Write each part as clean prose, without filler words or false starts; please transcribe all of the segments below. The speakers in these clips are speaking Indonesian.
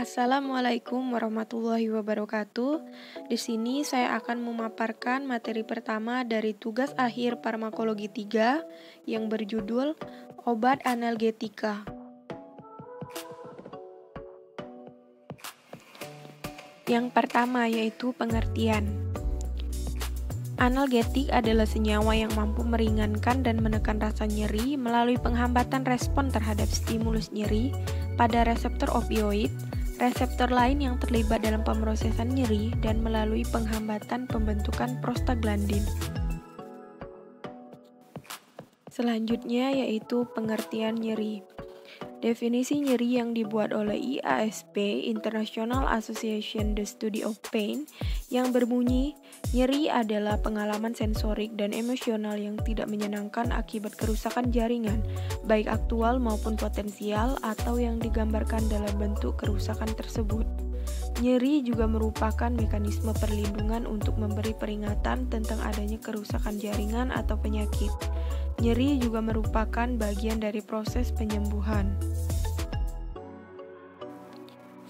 Assalamualaikum warahmatullahi wabarakatuh. Di sini saya akan memaparkan materi pertama dari tugas akhir farmakologi 3 yang berjudul Obat Analgetika. Yang pertama yaitu pengertian. Analgetik adalah senyawa yang mampu meringankan dan menekan rasa nyeri melalui penghambatan respon terhadap stimulus nyeri pada reseptor opioid, reseptor lain yang terlibat dalam pemrosesan nyeri, dan melalui penghambatan pembentukan prostaglandin. Selanjutnya yaitu pengertian nyeri. Definisi nyeri yang dibuat oleh IASP (International Association the Study of Pain) yang berbunyi, nyeri adalah pengalaman sensorik dan emosional yang tidak menyenangkan akibat kerusakan jaringan, baik aktual maupun potensial atau yang digambarkan dalam bentuk kerusakan tersebut. Nyeri juga merupakan mekanisme perlindungan untuk memberi peringatan tentang adanya kerusakan jaringan atau penyakit. Nyeri juga merupakan bagian dari proses penyembuhan.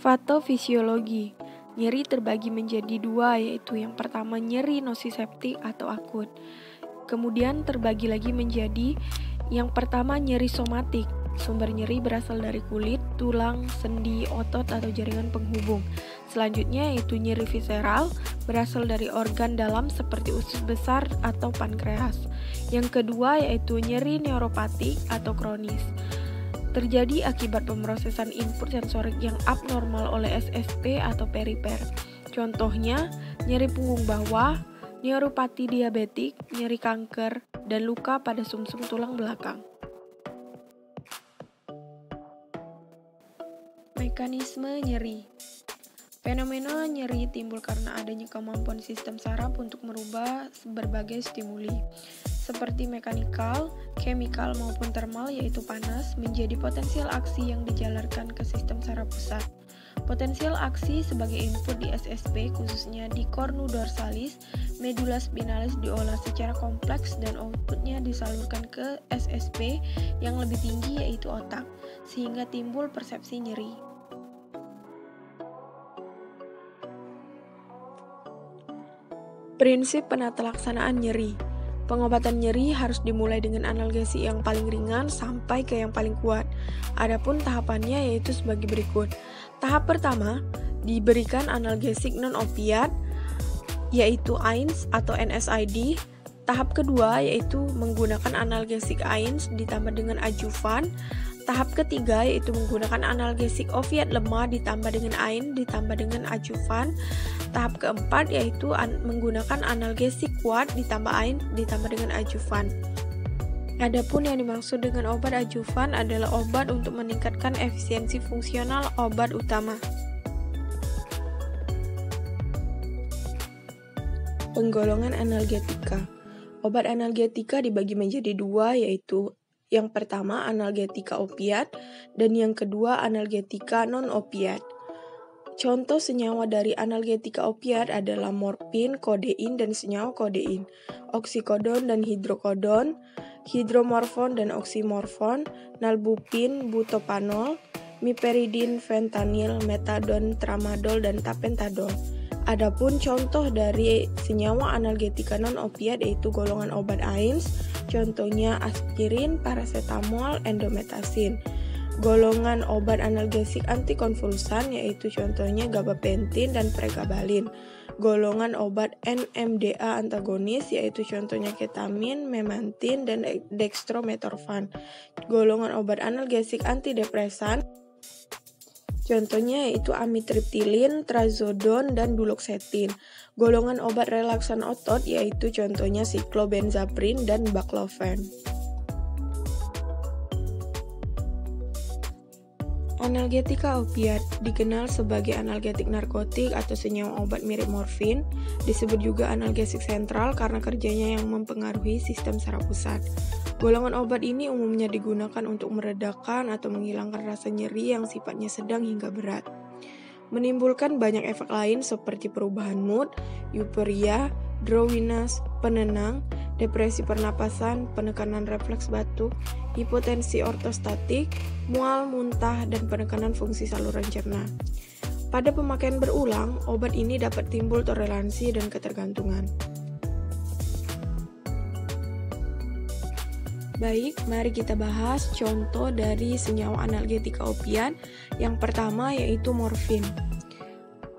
Patofisiologi. Nyeri terbagi menjadi dua, yaitu yang pertama nyeri nosiseptik atau akut. Kemudian terbagi lagi menjadi yang pertama nyeri somatik. Sumber nyeri berasal dari kulit, tulang, sendi, otot, atau jaringan penghubung. Selanjutnya yaitu nyeri visceral, berasal dari organ dalam seperti usus besar atau pankreas. Yang kedua yaitu nyeri neuropatik atau kronis. Terjadi akibat pemrosesan input sensorik yang abnormal oleh SSP atau perifer. Contohnya, nyeri punggung bawah, neuropati diabetik, nyeri kanker, dan luka pada sumsum tulang belakang. Mekanisme nyeri. Fenomena nyeri timbul karena adanya kemampuan sistem saraf untuk merubah berbagai stimuli, seperti mekanikal, chemical maupun thermal yaitu panas, menjadi potensial aksi yang dijalarkan ke sistem saraf pusat. Potensial aksi sebagai input di SSP, khususnya di cornu dorsalis, medula spinalis diolah secara kompleks dan outputnya disalurkan ke SSP yang lebih tinggi yaitu otak, sehingga timbul persepsi nyeri. Prinsip penata laksanaan nyeri. Pengobatan nyeri harus dimulai dengan analgesi yang paling ringan sampai ke yang paling kuat. Adapun tahapannya yaitu sebagai berikut. Tahap pertama, diberikan analgesik non-opiat, yaitu AINS atau NSAID. Tahap kedua yaitu menggunakan analgesik AINS ditambah dengan adjuvan. Tahap ketiga yaitu menggunakan analgesik opiat lemah ditambah dengan AIN ditambah dengan adjuvan. Tahap keempat yaitu menggunakan analgesik kuat ditambah AIN ditambah dengan adjuvan. Adapun yang dimaksud dengan obat adjuvan adalah obat untuk meningkatkan efisiensi fungsional obat utama. Penggolongan analgetika. Obat analgetika dibagi menjadi dua, yaitu yang pertama analgetika opiat dan yang kedua analgetika non-opiat. Contoh senyawa dari analgetika opiat adalah morfin, kodein, dan senyawa kodein, oksikodon dan hidrokodon, hidromorfon dan oksimorfon, nalbupin, butopanol, miperidin, fentanyl, metadon, tramadol, dan tapentadol. Adapun contoh dari senyawa analgetika non-opiat yaitu golongan obat AINS, contohnya aspirin, paracetamol, endometasin. Golongan obat analgesik antikonvulsan yaitu contohnya gabapentin dan pregabalin. Golongan obat NMDA antagonis yaitu contohnya ketamin, memantin, dan dextrometorphan. Golongan obat analgesik antidepresan contohnya yaitu amitriptilin, trazodon, dan duloxetin. Golongan obat relaksan otot yaitu contohnya cyclobenzaprin dan baclofen. Analgetika opiat dikenal sebagai analgetik narkotik atau senyawa obat mirip morfin. Disebut juga analgesik sentral karena kerjanya yang mempengaruhi sistem saraf pusat. Golongan obat ini umumnya digunakan untuk meredakan atau menghilangkan rasa nyeri yang sifatnya sedang hingga berat. Menimbulkan banyak efek lain seperti perubahan mood, euforia, drowsiness, penenang, depresi pernapasan, penekanan refleks batuk, hipotensi ortostatik, mual, muntah, dan penekanan fungsi saluran cerna. Pada pemakaian berulang, obat ini dapat timbul toleransi dan ketergantungan. Baik, mari kita bahas contoh dari senyawa analgetika opiat. Yang pertama yaitu morfin.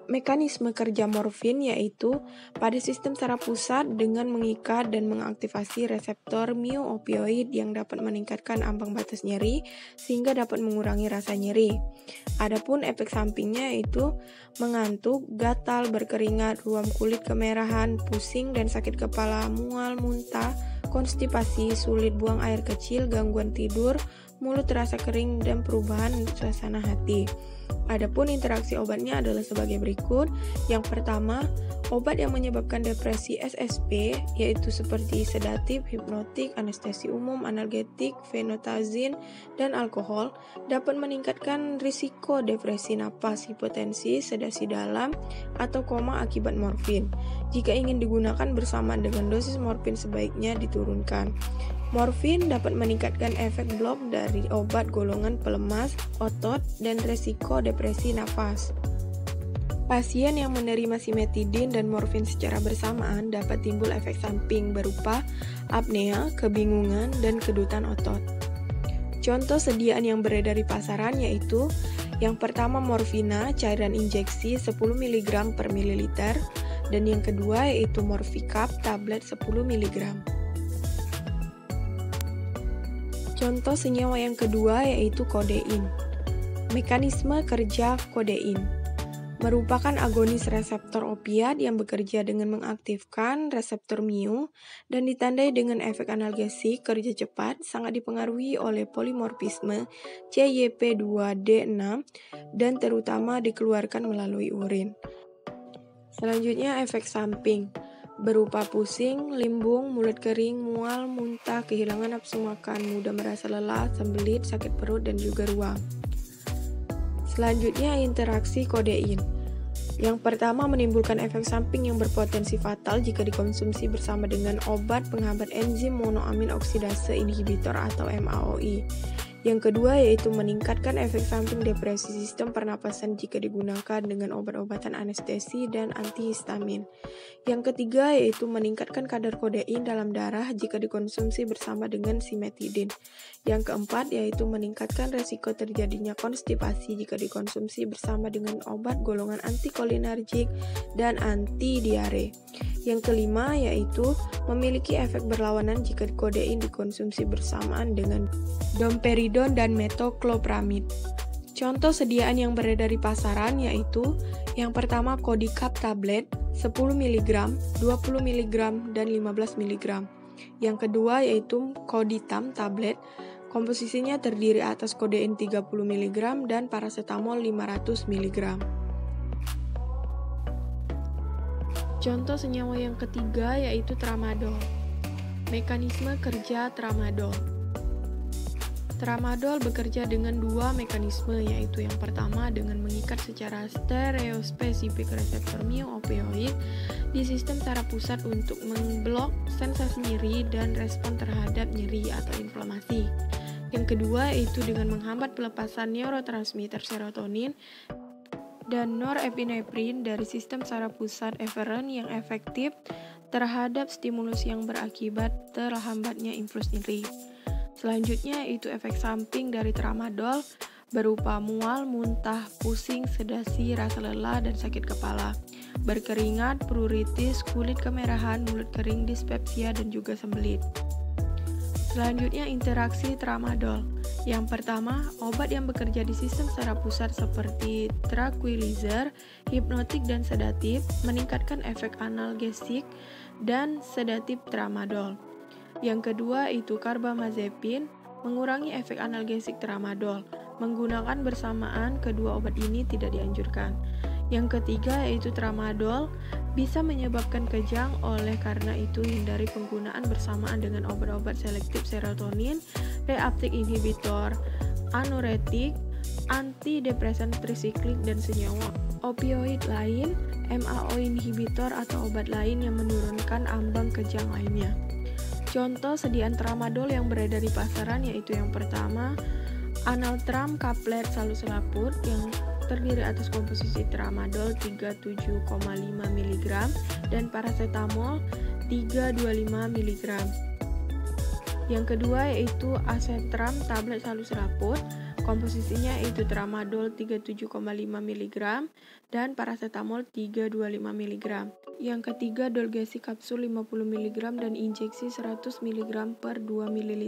Mekanisme kerja morfin yaitu pada sistem saraf pusat dengan mengikat dan mengaktifasi reseptor mu-opioid yang dapat meningkatkan ambang batas nyeri sehingga dapat mengurangi rasa nyeri. Adapun efek sampingnya yaitu mengantuk, gatal, berkeringat, ruam kulit kemerahan, pusing dan sakit kepala, mual, muntah, konstipasi, sulit buang air kecil, gangguan tidur, mulut terasa kering, dan perubahan suasana hati. Adapun interaksi obatnya adalah sebagai berikut. Yang pertama, obat yang menyebabkan depresi SSP yaitu seperti sedatif, hipnotik, anestesi umum, analgetik, fenotazin, dan alkohol dapat meningkatkan risiko depresi napas, hipotensi, sedasi dalam, atau koma akibat morfin. Jika ingin digunakan bersamaan dengan dosis morfin sebaiknya diturunkan. Morfin dapat meningkatkan efek blok dari obat golongan pelemas otot dan resiko depresi nafas. Pasien yang menerima simetidin dan morfin secara bersamaan dapat timbul efek samping berupa apnea, kebingungan, dan kedutan otot. Contoh sediaan yang beredar di pasaran yaitu yang pertama morfina, cairan injeksi 10 mg per mililiter, dan yang kedua yaitu morfikap, tablet 10 mg. Contoh senyawa yang kedua yaitu kodein. Mekanisme kerja kodein merupakan agonis reseptor opiat yang bekerja dengan mengaktifkan reseptor mu dan ditandai dengan efek analgesik kerja cepat, sangat dipengaruhi oleh polimorfisme CYP2D6 dan terutama dikeluarkan melalui urin. Selanjutnya efek samping berupa pusing, limbung, mulut kering, mual, muntah, kehilangan nafsu makan, mudah merasa lelah, sembelit, sakit perut, dan juga ruam. Selanjutnya interaksi kodein. Yang pertama menimbulkan efek samping yang berpotensi fatal jika dikonsumsi bersama dengan obat penghambat enzim monoamin oksidase inhibitor atau MAOI. Yang kedua yaitu meningkatkan efek samping depresi sistem pernapasan jika digunakan dengan obat-obatan anestesi dan antihistamin. Yang ketiga yaitu meningkatkan kadar kodein dalam darah jika dikonsumsi bersama dengan simetidin. Yang keempat yaitu meningkatkan resiko terjadinya konstipasi jika dikonsumsi bersama dengan obat golongan antikolinergik dan anti-diare. Yang kelima yaitu memiliki efek berlawanan jika kodein dikonsumsi bersamaan dengan domperidon dan metoclopramid. Contoh sediaan yang beredar di pasaran yaitu yang pertama Kodicap tablet 10 mg, 20 mg, dan 15 mg. Yang kedua yaitu Koditam tablet, komposisinya terdiri atas kodein 30 mg dan paracetamol 500 mg. Contoh senyawa yang ketiga yaitu tramadol. Mekanisme kerja tramadol. Tramadol bekerja dengan dua mekanisme, yaitu yang pertama dengan mengikat secara stereospesifik reseptor mu-opioid di sistem saraf pusat untuk memblok sensasi nyeri dan respon terhadap nyeri atau inflamasi. Yang kedua yaitu dengan menghambat pelepasan neurotransmitter serotonin dan norepinefrin dari sistem saraf pusat eferen yang efektif terhadap stimulus yang berakibat terhambatnya influx nyeri. Selanjutnya itu efek samping dari tramadol berupa mual, muntah, pusing, sedasi, rasa lelah, dan sakit kepala, berkeringat, pruritus, kulit kemerahan, mulut kering, dispepsia, dan juga sembelit. Selanjutnya interaksi tramadol. Yang pertama, obat yang bekerja di sistem saraf pusat seperti tranquilizer, hipnotik, dan sedatif meningkatkan efek analgesik dan sedatif tramadol. Yang kedua itu carbamazepin, mengurangi efek analgesik tramadol. Menggunakan bersamaan kedua obat ini tidak dianjurkan. Yang ketiga yaitu tramadol bisa menyebabkan kejang, oleh karena itu hindari penggunaan bersamaan dengan obat-obat selektif serotonin, reuptake inhibitor, anuretik, antidepresan trisiklik, dan senyawa opioid lain, MAO inhibitor atau obat lain yang menurunkan ambang kejang lainnya. Contoh sediaan tramadol yang beredar di pasaran yaitu yang pertama Analtram kaplet saluselaput, yang terdiri atas komposisi tramadol 37,5 mg dan paracetamol 325 mg. Yang kedua yaitu asetram tablet halus seraput, komposisinya yaitu tramadol 37,5 mg dan paracetamol 325 mg. Yang ketiga Dolgesi kapsul 50 mg dan injeksi 100 mg per 2 ml.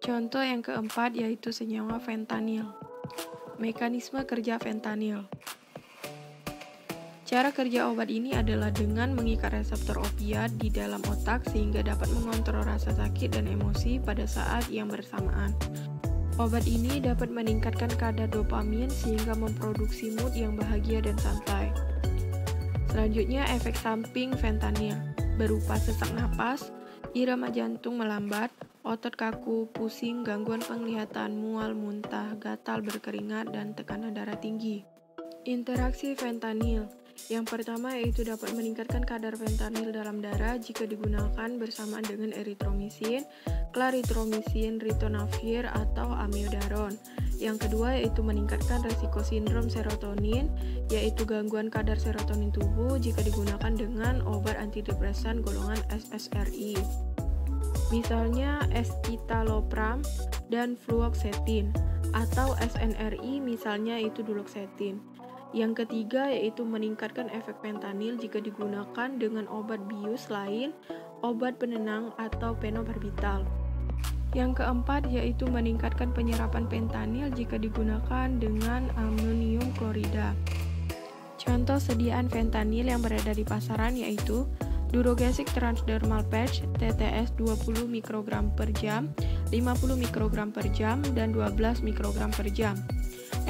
Contoh yang keempat yaitu senyawa fentanyl. Mekanisme kerja fentanyl. Cara kerja obat ini adalah dengan mengikat reseptor opiat di dalam otak sehingga dapat mengontrol rasa sakit dan emosi pada saat yang bersamaan. Obat ini dapat meningkatkan kadar dopamin sehingga memproduksi mood yang bahagia dan santai. Selanjutnya, efek samping fentanyl berupa sesak napas, irama jantung melambat, otot kaku, pusing, gangguan penglihatan, mual, muntah, gatal, berkeringat, dan tekanan darah tinggi. Interaksi fentanyl. Yang pertama yaitu dapat meningkatkan kadar fentanyl dalam darah jika digunakan bersamaan dengan eritromisin, klaritromisin, ritonavir, atau amiodaron. Yang kedua yaitu meningkatkan resiko sindrom serotonin, yaitu gangguan kadar serotonin tubuh jika digunakan dengan obat antidepresan golongan SSRI. Misalnya escitalopram dan fluoxetine, atau SNRI misalnya itu duloxetine. Yang ketiga yaitu meningkatkan efek fentanyl jika digunakan dengan obat bius lain, obat penenang, atau fenobarbital. Yang keempat yaitu meningkatkan penyerapan fentanyl jika digunakan dengan amonium klorida. Contoh sediaan fentanyl yang beredar di pasaran yaitu Durogesic transdermal patch TTS 20 mikrogram per jam, 50 mikrogram per jam, dan 12 mikrogram per jam.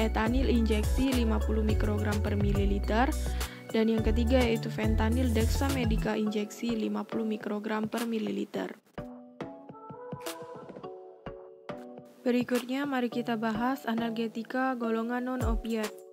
Etanil injeksi 50 mikrogram per mililiter, dan yang ketiga yaitu fentanyl dexamedica injeksi 50 mikrogram per mililiter. Berikutnya mari kita bahas analgetika golongan non-opiat.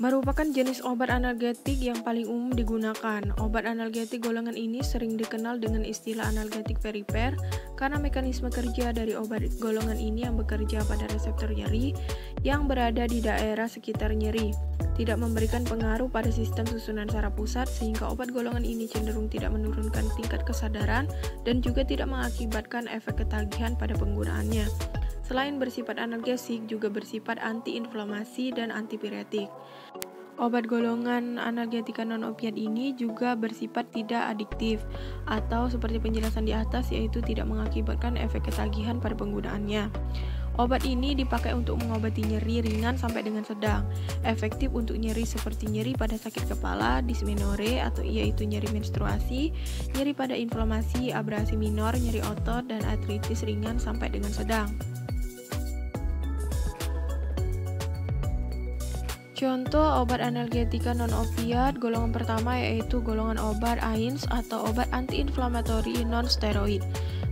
Merupakan jenis obat analgetik yang paling umum digunakan. Obat analgetik golongan ini sering dikenal dengan istilah analgetik perifer karena mekanisme kerja dari obat golongan ini yang bekerja pada reseptor nyeri yang berada di daerah sekitar nyeri, tidak memberikan pengaruh pada sistem susunan saraf pusat sehingga obat golongan ini cenderung tidak menurunkan tingkat kesadaran dan juga tidak mengakibatkan efek ketagihan pada penggunaannya. Selain bersifat analgesik, juga bersifat antiinflamasi dan antipiretik. Obat golongan analgetika non-opiat ini juga bersifat tidak adiktif, atau seperti penjelasan di atas, yaitu tidak mengakibatkan efek ketagihan pada penggunaannya. Obat ini dipakai untuk mengobati nyeri ringan sampai dengan sedang, efektif untuk nyeri seperti nyeri pada sakit kepala, dysmenorrhea atau yaitu nyeri menstruasi, nyeri pada inflamasi, abrasi minor, nyeri otot, dan artritis ringan sampai dengan sedang. Contoh obat analgetika non-opiat golongan pertama yaitu golongan obat AINS atau obat antiinflamatori non-steroid.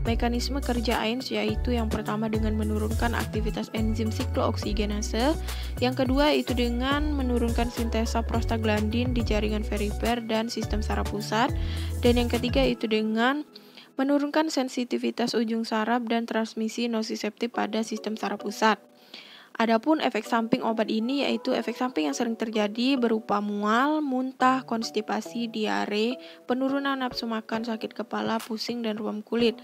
Mekanisme kerja AINS yaitu yang pertama dengan menurunkan aktivitas enzim siklooksigenase, yang kedua yaitu dengan menurunkan sintesa prostaglandin di jaringan perifer dan sistem saraf pusat, dan yang ketiga yaitu dengan menurunkan sensitivitas ujung saraf dan transmisi nosiseptif pada sistem saraf pusat. Adapun efek samping obat ini yaitu efek samping yang sering terjadi berupa mual, muntah, konstipasi, diare, penurunan nafsu makan, sakit kepala, pusing, dan ruam kulit.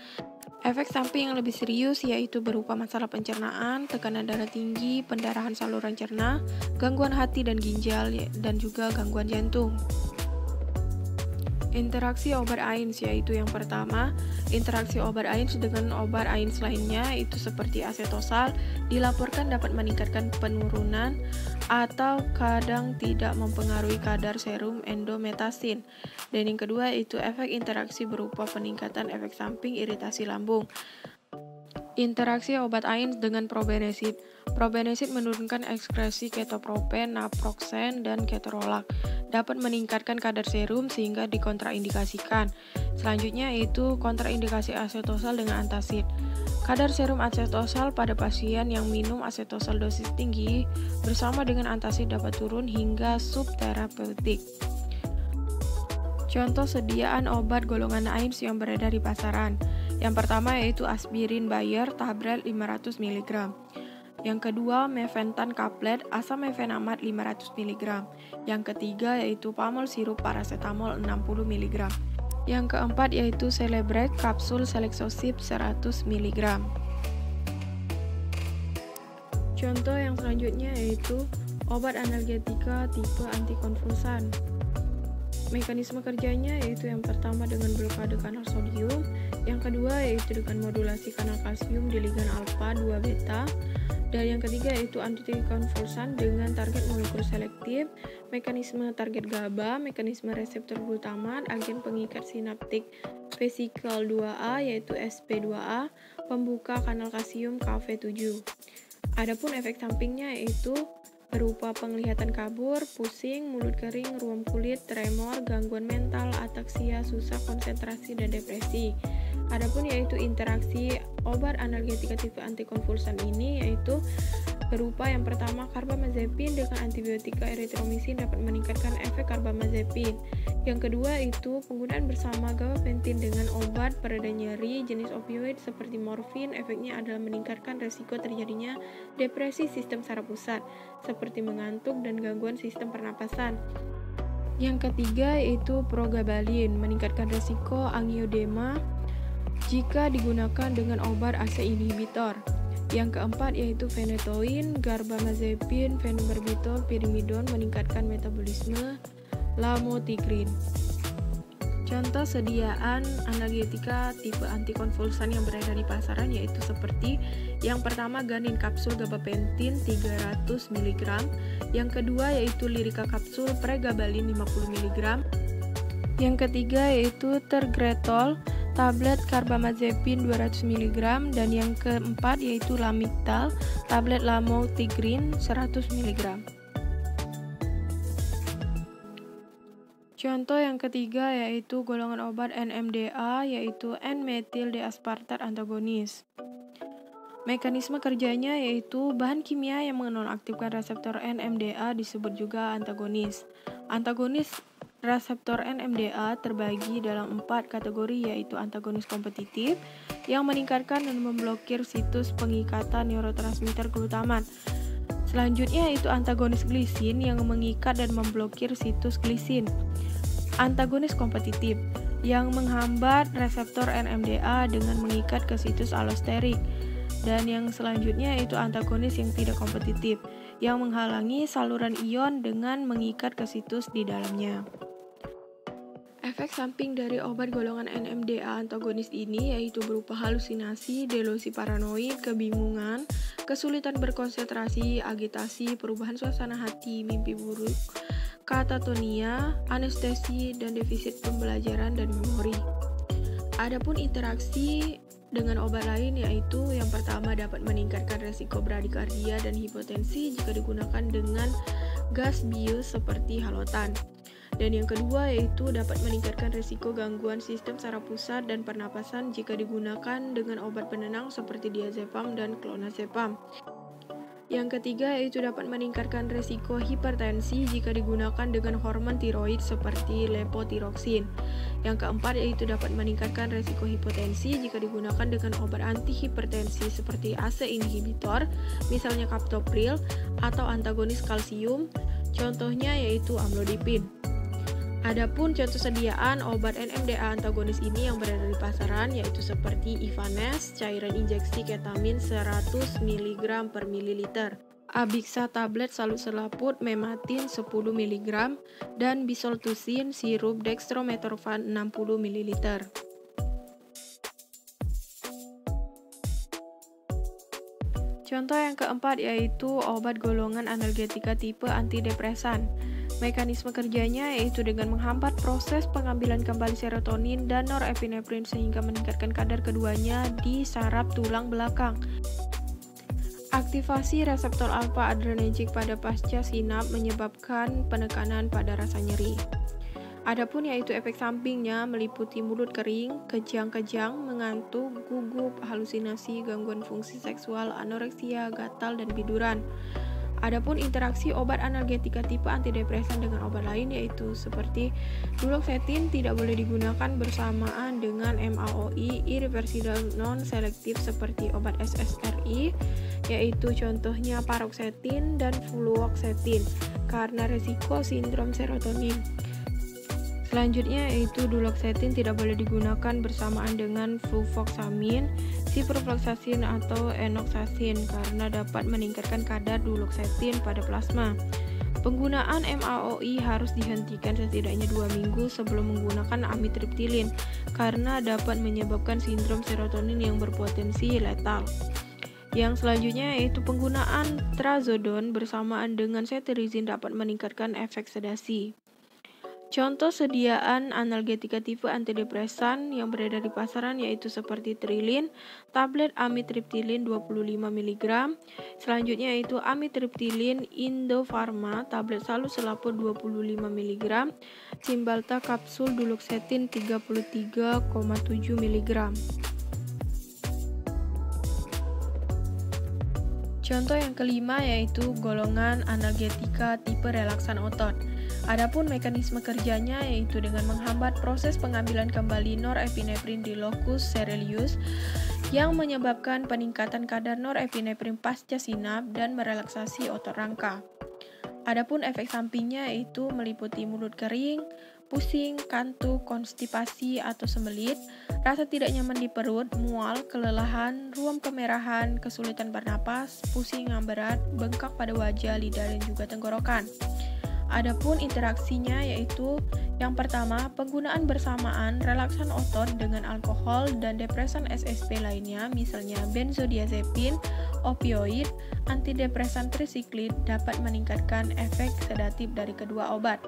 Efek samping yang lebih serius yaitu berupa masalah pencernaan, tekanan darah tinggi, pendarahan saluran cerna, gangguan hati dan ginjal, dan juga gangguan jantung. Interaksi obat AINS yaitu yang pertama, interaksi obat AINS dengan obat AINS lainnya itu seperti asetosal dilaporkan dapat meningkatkan penurunan atau kadang tidak mempengaruhi kadar serum endometasin. Dan yang kedua itu efek interaksi berupa peningkatan efek samping iritasi lambung. Interaksi obat AINS dengan probenesid. Probenesid menurunkan ekskresi ketopropen, naproxen, dan ketorolac. Dapat meningkatkan kadar serum sehingga dikontraindikasikan. Selanjutnya yaitu kontraindikasi asetosal dengan antacid. Kadar serum asetosal pada pasien yang minum asetosal dosis tinggi bersama dengan antacid dapat turun hingga subterapeutik. Contoh sediaan obat golongan AINS yang beredar di pasaran Yang pertama yaitu aspirin Bayer tablet 500 mg. Yang kedua mefentan kaplet asam mefenamat 500 mg. Yang ketiga yaitu pamol sirup paracetamol 60 mg. Yang keempat yaitu Celebrex kapsul Selexosip 100 mg. Contoh yang selanjutnya yaitu obat analgetika tipe antikonvulsan. Mekanisme kerjanya yaitu yang pertama dengan blokade kanal sodium, yang kedua yaitu dengan modulasi kanal kalsium di ligan alfa 2 beta, dan yang ketiga yaitu antikonvulsan dengan target molekul selektif, mekanisme target GABA, mekanisme reseptor glutamat, agen pengikat sinaptik vesikel 2A yaitu SP2A, pembuka kanal kalsium KV7. Adapun efek sampingnya yaitu berupa penglihatan kabur, pusing, mulut kering, ruam kulit, tremor, gangguan mental, ataksia, susah konsentrasi, dan depresi. Adapun yaitu interaksi obat analgetika tipe antikonvulsan ini yaitu berupa yang pertama karbamazepin dengan antibiotika eritromisin dapat meningkatkan efek karbamazepin. Yang kedua itu penggunaan bersama gabapentin dengan obat pereda nyeri jenis opioid seperti morfin, efeknya adalah meningkatkan resiko terjadinya depresi sistem saraf pusat seperti mengantuk dan gangguan sistem pernapasan. Yang ketiga yaitu progabalin meningkatkan resiko angiodema jika digunakan dengan obat ACE inhibitor. Yang keempat yaitu phenytoin, garbamazepin, phenobarbital, pirimidon meningkatkan metabolisme lamotrigin. Contoh sediaan analgetika tipe antikonvulsan yang beredar di pasaran yaitu seperti yang pertama Ganin kapsul gabapentin 300 mg, yang kedua yaitu Lyrica kapsul pregabalin 50 mg, yang ketiga yaitu Tergretol tablet karbamazepin 200 mg, dan yang keempat yaitu Lamictal tablet lamotrigin 100 mg. Contoh yang ketiga yaitu golongan obat NMDA yaitu N-metil diaspartat antagonis. Mekanisme kerjanya yaitu bahan kimia yang menonaktifkan reseptor NMDA disebut juga antagonis. Antagonis reseptor NMDA terbagi dalam 4 kategori yaitu antagonis kompetitif yang meningkatkan dan memblokir situs pengikatan neurotransmitter glutamat. Selanjutnya yaitu antagonis glisin yang mengikat dan memblokir situs glisin. Antagonis kompetitif yang menghambat reseptor NMDA dengan mengikat ke situs alosterik. Dan yang selanjutnya yaitu antagonis yang tidak kompetitif yang menghalangi saluran ion dengan mengikat ke situs di dalamnya. Efek samping dari obat golongan NMDA antagonis ini yaitu berupa halusinasi, delusi paranoid, kebingungan, kesulitan berkonsentrasi, agitasi, perubahan suasana hati, mimpi buruk, katatonia, anestesi, dan defisit pembelajaran dan memori. Adapun interaksi dengan obat lain yaitu yang pertama dapat meningkatkan resiko bradikardia dan hipotensi jika digunakan dengan gas bius seperti halotan. Dan yang kedua yaitu dapat meningkatkan risiko gangguan sistem saraf pusat dan pernapasan jika digunakan dengan obat penenang seperti diazepam dan clonazepam. Yang ketiga yaitu dapat meningkatkan risiko hipertensi jika digunakan dengan hormon tiroid seperti levotiroxin. Yang keempat yaitu dapat meningkatkan risiko hipotensi jika digunakan dengan obat antihipertensi seperti ACE inhibitor, misalnya captopril, atau antagonis kalsium, contohnya yaitu amlodipin. Adapun contoh sediaan obat NMDA antagonis ini yang berada di pasaran yaitu seperti Ivanes, cairan injeksi ketamin 100 mg per mililiter, Abixa tablet salut selaput Mematin 10 mg, dan Bisoltusin sirup dextrometorphan 60 ml. Contoh yang keempat yaitu obat golongan analgetika tipe antidepresan. Mekanisme kerjanya yaitu dengan menghambat proses pengambilan kembali serotonin dan norepinefrin sehingga meningkatkan kadar keduanya di saraf tulang belakang. Aktivasi reseptor alfa adrenergic pada pasca sinap menyebabkan penekanan pada rasa nyeri. Adapun yaitu efek sampingnya meliputi mulut kering, kejang-kejang, mengantuk, gugup, halusinasi, gangguan fungsi seksual, anoreksia, gatal, dan biduran. Adapun interaksi obat analgetika tipe antidepresan dengan obat lain yaitu seperti duloxetin tidak boleh digunakan bersamaan dengan MAOI irreversible non-selektif seperti obat SSRI, yaitu contohnya paroxetin dan fluoxetin karena resiko sindrom serotonin. Selanjutnya yaitu duloxetin tidak boleh digunakan bersamaan dengan fluvoxamin, ciprofloxacin atau enoxacin karena dapat meningkatkan kadar duloxetin pada plasma. Penggunaan MAOI harus dihentikan setidaknya 2 minggu sebelum menggunakan amitriptilin karena dapat menyebabkan sindrom serotonin yang berpotensi letal. Yang selanjutnya yaitu penggunaan trazodone bersamaan dengan cetirizine dapat meningkatkan efek sedasi. Contoh sediaan analgetika tipe antidepresan yang beredar di pasaran yaitu seperti Trilin, tablet amitriptilin 25 mg, selanjutnya yaitu amitriptilin Indofarma, tablet saluselaput 25 mg, Cymbalta kapsul duloxetin 33,7 mg. Contoh yang kelima yaitu golongan analgetika tipe relaksan otot. Adapun mekanisme kerjanya yaitu dengan menghambat proses pengambilan kembali norepinefrin di locus coeruleus yang menyebabkan peningkatan kadar norepinefrin pasca sinap dan merelaksasi otot rangka. Adapun efek sampingnya yaitu meliputi mulut kering, pusing, kantuk, konstipasi atau sembelit, rasa tidak nyaman di perut, mual, kelelahan, ruam kemerahan, kesulitan bernapas, pusing yang berat, bengkak pada wajah, lidah, dan juga tenggorokan. Adapun interaksinya yaitu yang pertama, penggunaan bersamaan relaksan otot dengan alkohol dan depresan SSP lainnya, misalnya benzodiazepin, opioid, antidepresan trisiklit dapat meningkatkan efek sedatif dari kedua obat.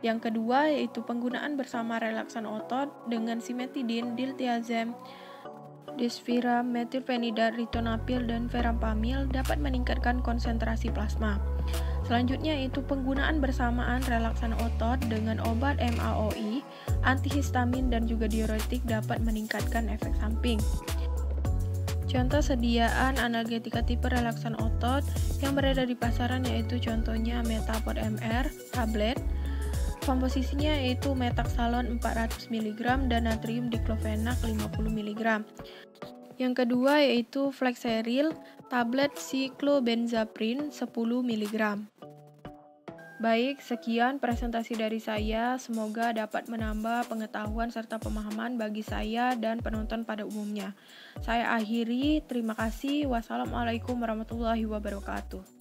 Yang kedua yaitu penggunaan bersama relaksan otot dengan simetidin, diltiazem, desviram, metilfenidat, ritonapil, dan verampamil dapat meningkatkan konsentrasi plasma. Selanjutnya yaitu penggunaan bersamaan relaksan otot dengan obat MAOI, antihistamin, dan juga diuretik dapat meningkatkan efek samping. Contoh sediaan analgetika tipe relaksan otot yang beredar di pasaran yaitu contohnya Metapod MR, tablet, komposisinya yaitu metaxalon 400 mg dan natrium diklofenak 50 mg. Yang kedua yaitu Flexeril, tablet cyclobenzaprin 10 mg. Baik, sekian presentasi dari saya. Semoga dapat menambah pengetahuan serta pemahaman bagi saya dan penonton pada umumnya. Saya akhiri, terima kasih. Wassalamualaikum warahmatullahi wabarakatuh.